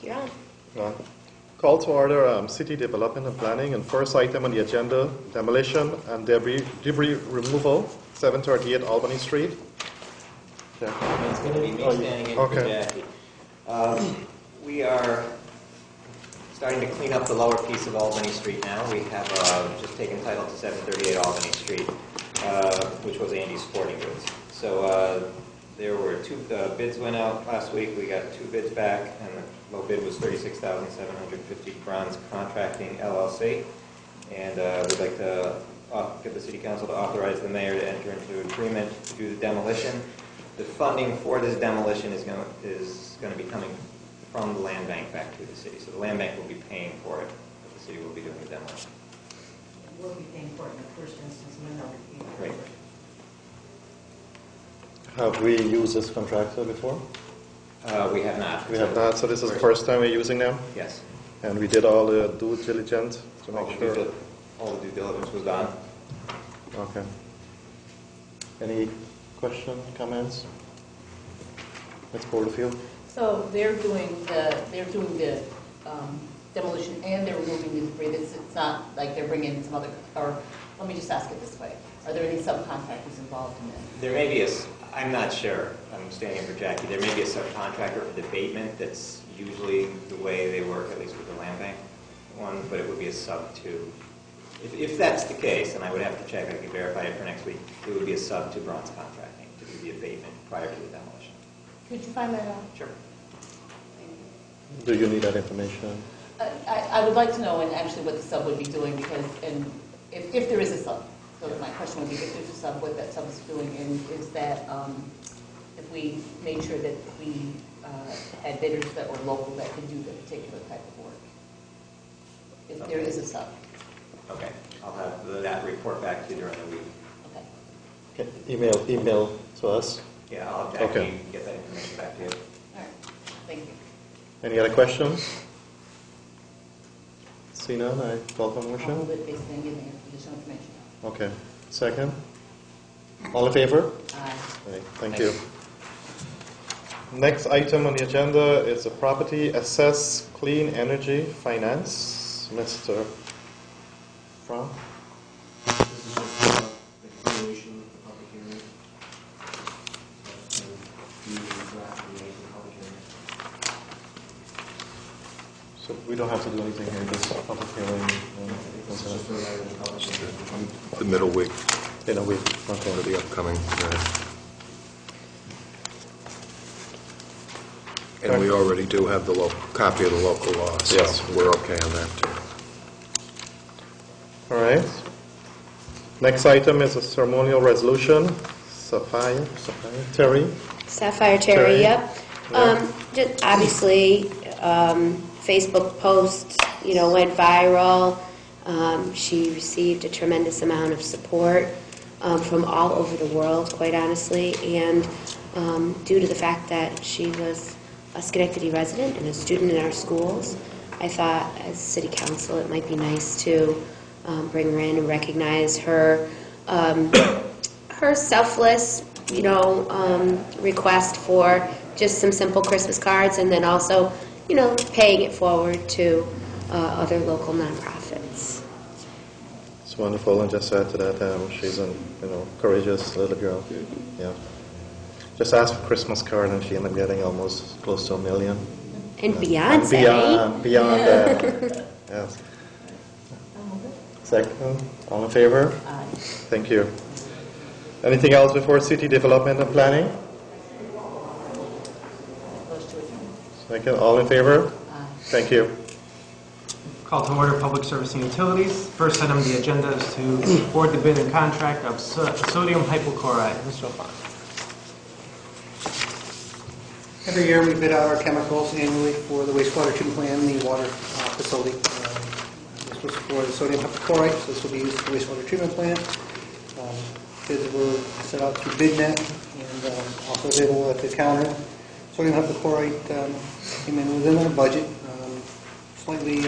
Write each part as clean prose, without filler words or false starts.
You're on. Call to order City Development and Planning, and first item on the agenda, demolition and debris removal, 738 Albany Street. It's going to be me standing in for Jackie. We are starting to clean up the lower piece of Albany Street now. We have just taken title to 738 Albany Street, which was Andy's Sporting Goods. So there were two bids went out last week. We got two bids back, and the low bid was $36,750. Bronze Contracting LLC, and we'd like to get the City Council to authorize the mayor to enter into agreement to do the demolition. The funding for this demolition is going to be coming from the land bank back to the city. So the land bank will be paying for it, but the city will be doing the demolition. We'll be paying for it in the first instance, and then they'll be paying for it. Great. Have we used this contractor before? We have not. We have not, so this is the first time we're using them? Yes. And we did all the due diligence to make sure? All the due diligence was done. Okay. Any questions, comments? Let's pull the field. So they're doing the demolition and they're removing the debris. It's not like they're bringing in some other, or let me just ask it this way. Are there any subcontractors involved in this? There may be I'm not sure. I'm standing in for Jackie. There may be a subcontractor for the abatement. That's usually the way they work, at least with the land bank one, but it would be a sub to, if that's the case, and I would have to check, I can verify it for next week, it would be a sub to Bronze Contracting to do the abatement prior to the demolition. Could you find that out? Sure. Do you need that information? I would like to know and actually what the sub would be doing because, and if there is a sub, so my question would be if there's a sub, what that sub is doing, and is that if we made sure that we had bidders that were local that could do the particular type of work. If there is a sub. Okay. I'll have that report back to you during the week. Okay. Email to us. Yeah, I'll have Jackie get that information back to you. All right. Thank you. Any other questions? See none, I call for motion. I'll move it based on giving additional information. Okay. Second? All in favor? Aye. Okay, thank you. Next item on the agenda is the property assess clean energy finance. Mr. Frank? This is just the continuation of the public hearing. The draft we made for the public hearing. So we don't have to do anything here, just public hearing. It's just a matter of the public hearing. The middle week In a week. Okay. of the upcoming. And we already do have the copy of the local law, so Yes. we're okay on that too. All right. Next item is a ceremonial resolution. Sapphire, Terry. Sapphire Cherry, Cherry. yep. Just obviously, Facebook posts, went viral. She received a tremendous amount of support from all over the world, quite honestly, and due to the fact that she was a Schenectady resident and a student in our schools, I thought as City Council it might be nice to bring her in and recognize her her selfless, request for just some simple Christmas cards, and then also, paying it forward to other local nonprofits. It's wonderful, and just add to that, she's a courageous little girl. Yeah. Just asked for Christmas card, and she ended up getting almost close to 1 million. And Beyonce. And beyond that. Yes. Second, all in favor? Aye. Thank you. Anything else before city development and planning? Those two adjourned. Second, all in favor? Aye. Thank you. Call to order public service and utilities. First item on the agenda is to award the bid and contract of sodium hypochlorite. Mr. O'Connor. Every year we bid out our chemicals annually for the wastewater treatment plant and the water facility. This was for the sodium hypochlorite, so this will be used for the wastewater treatment plant. Bids were set out through BidNet and also available at the counter. Sodium hypochlorite came in within our budget, slightly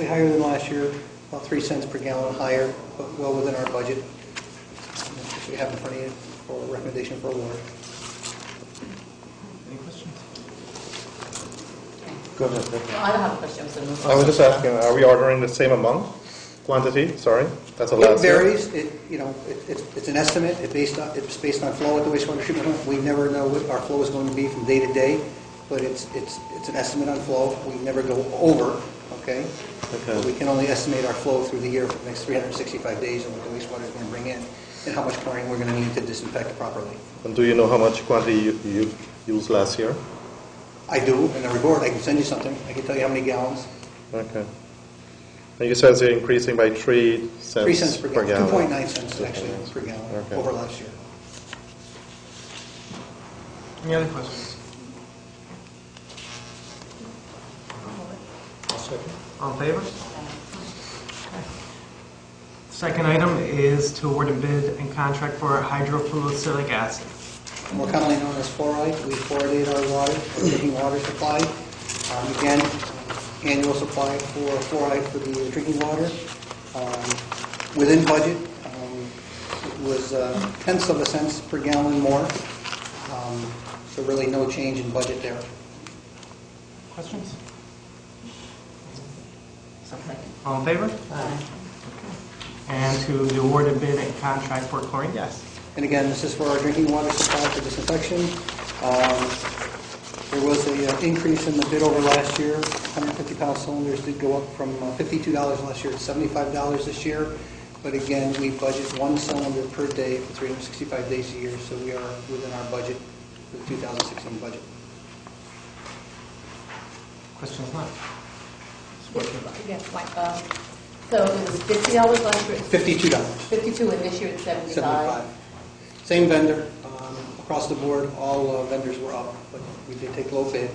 higher than last year, about 3 cents per gallon higher, but well within our budget. This we have in front of you for recommendation for award. Any questions? Go ahead. I don't have a question, so move I was just asking, are we ordering the same amount, quantity, sorry? That's a It last year? varies, it's an estimate, it's based on flow at the wastewater treatment plant. We never know what our flow is going to be from day to day, but it's an estimate on flow. We never go over, okay? But we can only estimate our flow through the year for the next 365 days and what the wastewater is going to bring in, and how much chlorine we're going to need to disinfect properly. And do you know how much quantity you used last year? I do, in the report, I can send you something. I can tell you how many gallons. Okay. And you said you're increasing by 3 cents, 3 cents per gallon. gallon. 2.9 cents actually per gallon Okay. over last year. Any other questions? All in favor? Second item is to award a bid and contract for hydrofluosilicic acid. More commonly known as fluoride. We fluoridate our water, our drinking water supply. Again, annual supply for fluoride for the drinking water. Within budget, it was tenths of a cent per gallon more. So really no change in budget there. Questions? All in favor? Aye. And to award a bid and contract for chlorine gas. And again, this is for our drinking water supply for disinfection. There was an increase in the bid over last year. 150-pound cylinders did go up from $52 last year to $75 this year. But again, we budget 1 cylinder per day for 365 days a year, so we are within our budget for the 2016 budget. Questions not? Yes, Mike. So it was $50 last year, $52. 52, and this year it's 75. 75. Same vendor, across the board, all vendors were up, but we did take low bid.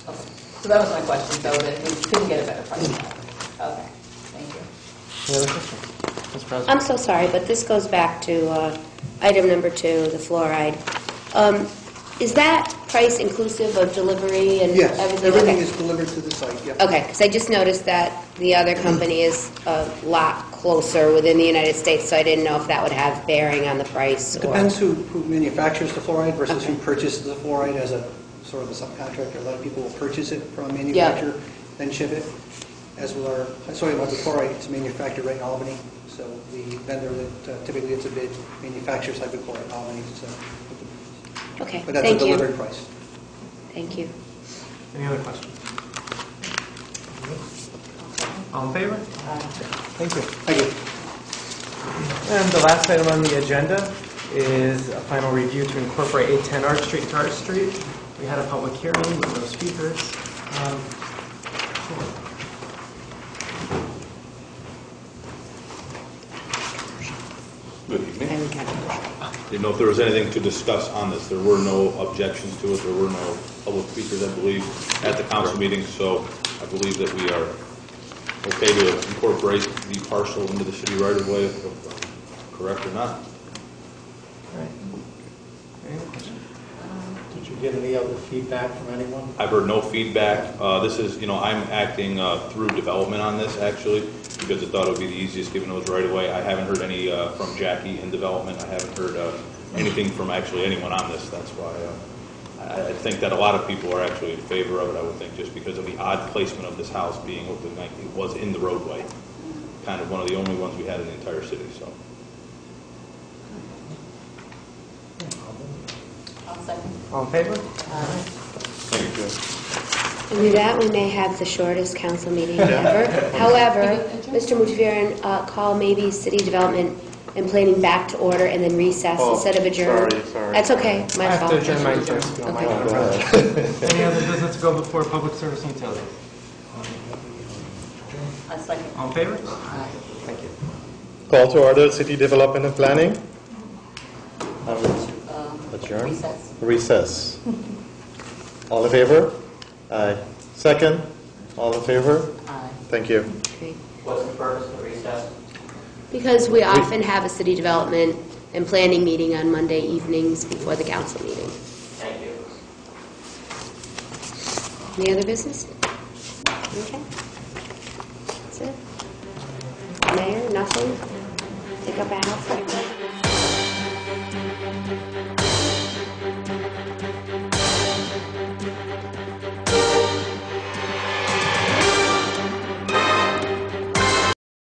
Okay. So that was my question, so that we couldn't get a better price. Okay, thank you. Any other questions? Ms. President? I'm so sorry, but this goes back to item number 2, the fluoride. Is that price inclusive of delivery and Yes, everything? everything Okay. is delivered to the site, yep. Okay, because I just noticed that the other company is a lot closer within the United States, so I didn't know if that would have bearing on the price. It or- depends who manufactures the fluoride versus who Okay. purchases the fluoride as a sort of a subcontractor. A lot of people will purchase it from a manufacturer, then ship it. As with our sodium hypochlorite, it's manufactured right in Albany. So the vendor that typically gets a bid manufactures hypochlorite in Albany. So, Okay, but that's a thank you. delivered price. Thank you. Any other questions? All in favor? Thank you. Thank you. And the last item on the agenda is a final review to incorporate 810 Arch Street to Arch Street. We had a public hearing with no speakers. Good evening. Didn't know if there was anything to discuss on this. There were no objections to it. There were no public speakers, I believe, at the council meeting. So I believe that we are okay to incorporate the parcel into the city right of way, correct or not? Did you get any other feedback from anyone? I've heard no feedback. This is, I'm acting through development on this, actually, because I thought it would be the easiest given it was right away. I haven't heard any from Jackie in development. I haven't heard anything from actually anyone on this. That's why I think that a lot of people are actually in favor of it, I would think, just because of the odd placement of this house being what it was in the roadway. Kind of one of the only ones we had in the entire city, so. I'll second. All in favor? Thank you, Joe. And with that, we may have the shortest council meeting ever. However, Mr. Mutafarian, call maybe city development and planning back to order and then recess instead of adjourn. Sorry. That's okay, I my have to fault. adjourn mine first. if you don't mind. Okay. Any other business to go before public service and utilities? I'll second. All in favor? Aye. Thank you. Call to order city development and planning. Adjourn. Recess. Recess. All in favor? Aye. Second? All in favor? Aye. Thank you. Okay. What's the purpose of the recess? Because we often have a city development and planning meeting on Monday evenings before the council meeting. Thank you. Any other business? Okay. That's it. Mayor, nothing? Take up a house?